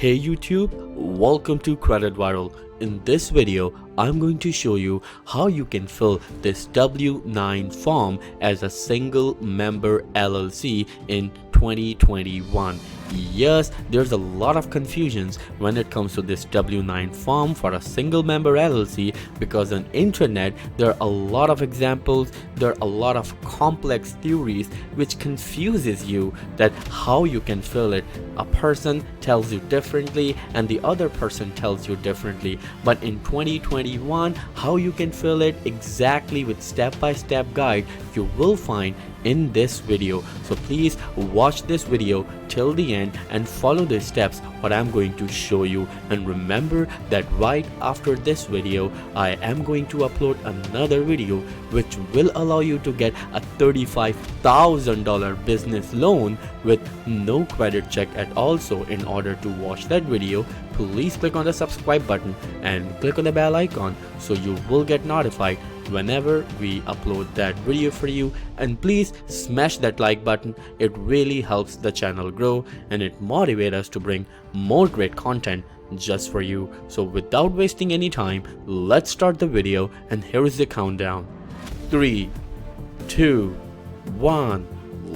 Hey YouTube, welcome to Credit Viral. In this video, I'm going to show you how you can fill this W-9 form as a single member LLC in 2021. Yes, there's a lot of confusions when it comes to this W-9 form for a single member LLC because on internet there are a lot of examples, there are a lot of complex theories which confuses you that how you can fill it. A person tells you differently and the other person tells you differently. But in 2021, how you can fill it exactly with step-by-step guide you will find in this video. So please watch this video till the end and follow the steps what I'm going to show you. And remember that right after this video I am going to upload another video which will allow you to get a $35,000 business loan with no credit check at all. So in order to watch that video, please click on the subscribe button and click on the bell icon so you will get notified whenever we upload that video for you. And please smash that like button, it really helps the channel grow and it motivates us to bring more great content just for you. So without wasting any time, let's start the video and here is the countdown. 3, 2, 1,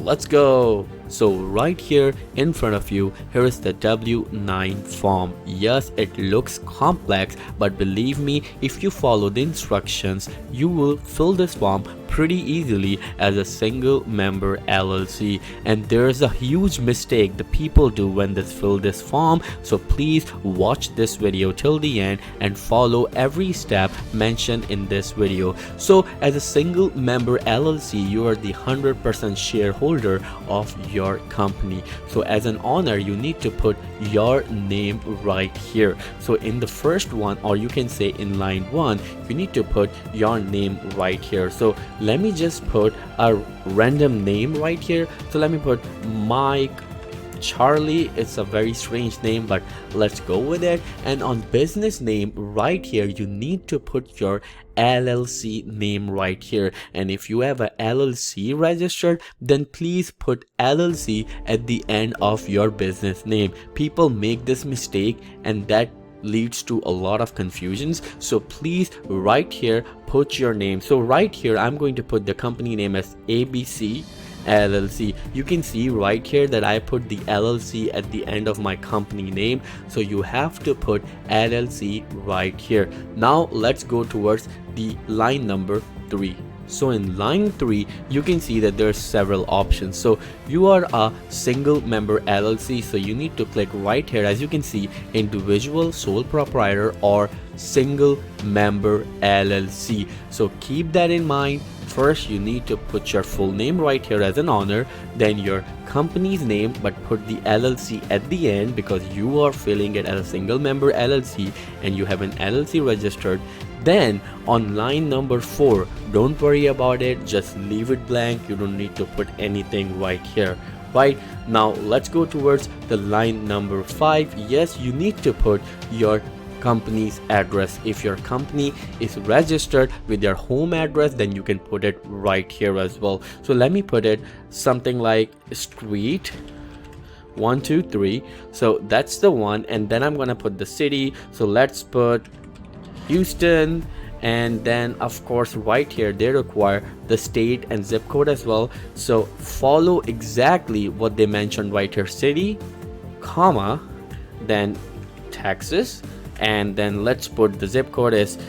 let's go. So right here in front of you, here is the W-9 form. Yes, it looks complex, but believe me, if you follow the instructions, you will fill this form pretty easily as a single member LLC. And there's a huge mistake the people do when they fill this form. So please watch this video till the end and follow every step mentioned in this video. So as a single member LLC, you are the 100% shareholder of your company. So as an owner, you need to put your name right here. So in the first one, or you can say in line 1, you need to put your name right here. So let me just put a random name right here. So let me put Mike Charlie. It's a very strange name, but let's go with it. And on business name right here, you need to put your LLC name right here. And if you have a LLC registered, then please put LLC at the end of your business name. People make this mistake and that leads to a lot of confusions. So please right here put your name. So right here I'm going to put the company name as ABC LLC. You can see right here that I put the LLC at the end of my company name. So you have to put LLC right here. Now let's go towards the line number 3. So in line 3, you can see that there are several options. So you are a single member LLC, so you need to click right here. As you can see, individual sole proprietor or single member LLC. So keep that in mind. First, you need to put your full name right here as an owner, then your company's name, but put the LLC at the end because you are filling it as a single member LLC and you have an LLC registered. Then on line number 4, don't worry about it, just leave it blank. You don't need to put anything right here. Right now, let's go towards the line number 5. Yes, you need to put your company's address. If your company is registered with their home address, then you can put it right here as well. So let me put it something like street 123. So that's the one, and then I'm gonna put the city. So let's put Houston, and then of course right here they require the state and zip code as well. So follow exactly what they mentioned right here, city, comma, then Texas, and then let's put the zip code is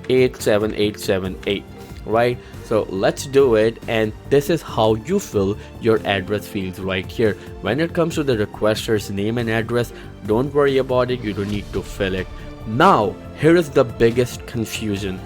87878, right? So let's do it, and this is how you fill your address fields right here. When it comes to the requester's name and address, don't worry about it, you don't need to fill it. Now here is the biggest confusion.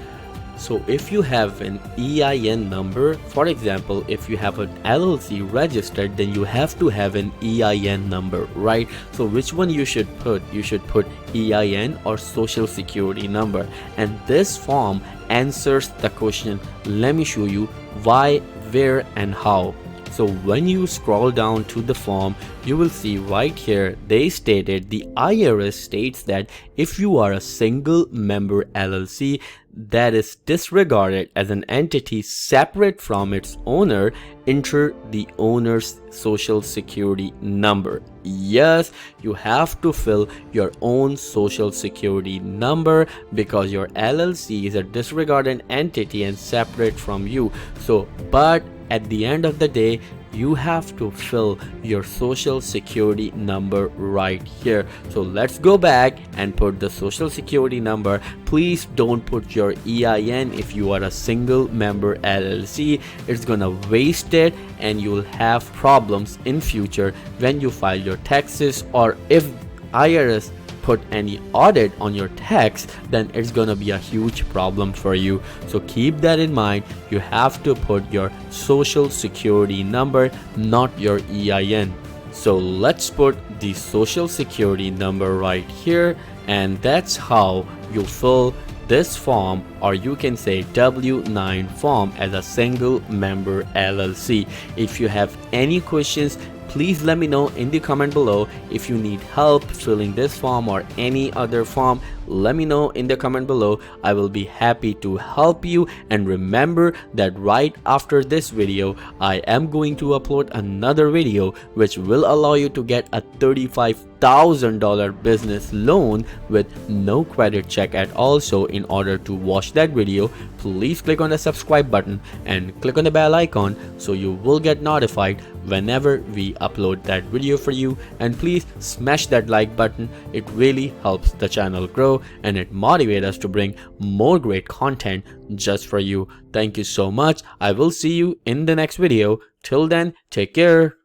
So if you have an EIN number, for example, if you have an LLC registered, then you have to have an EIN number, right? So which one you should put? You should put EIN or social security number. And this form answers the question. Let me show you why, where, and how. So when you scroll down to the form, you will see right here they stated, the IRS states that if you are a single member LLC, that is disregarded as an entity separate from its owner, enter the owner's social security number. Yes, you have to fill your own social security number because your LLC is a disregarded entity and separate from you. So, but at the end of the day, you have to fill your social security number right here. So let's go back and put the social security number. Please don't put your EIN if you are a single member LLC. It's gonna waste it and you'll have problems in future when you file your taxes, or if IRS put any audit on your tax, then it's gonna be a huge problem for you. So keep that in mind. You have to put your social security number, not your EIN. So let's put the social security number right here, and that's how you fill this form, or you can say W-9 form, as a single member LLC. If you have any questions, please let me know in the comment below. If you need help filling this form or any other form, let me know in the comment below. I will be happy to help you. And remember that right after this video, I am going to upload another video which will allow you to get a $35,000 business loan with no credit check at all. So in order to watch that video, please click on the subscribe button and click on the bell icon so you will get notified whenever we upload that video for you. And please smash that like button. It really helps the channel grow and it motivates us to bring more great content just for you. Thank you so much. I will see you in the next video. Till then, take care.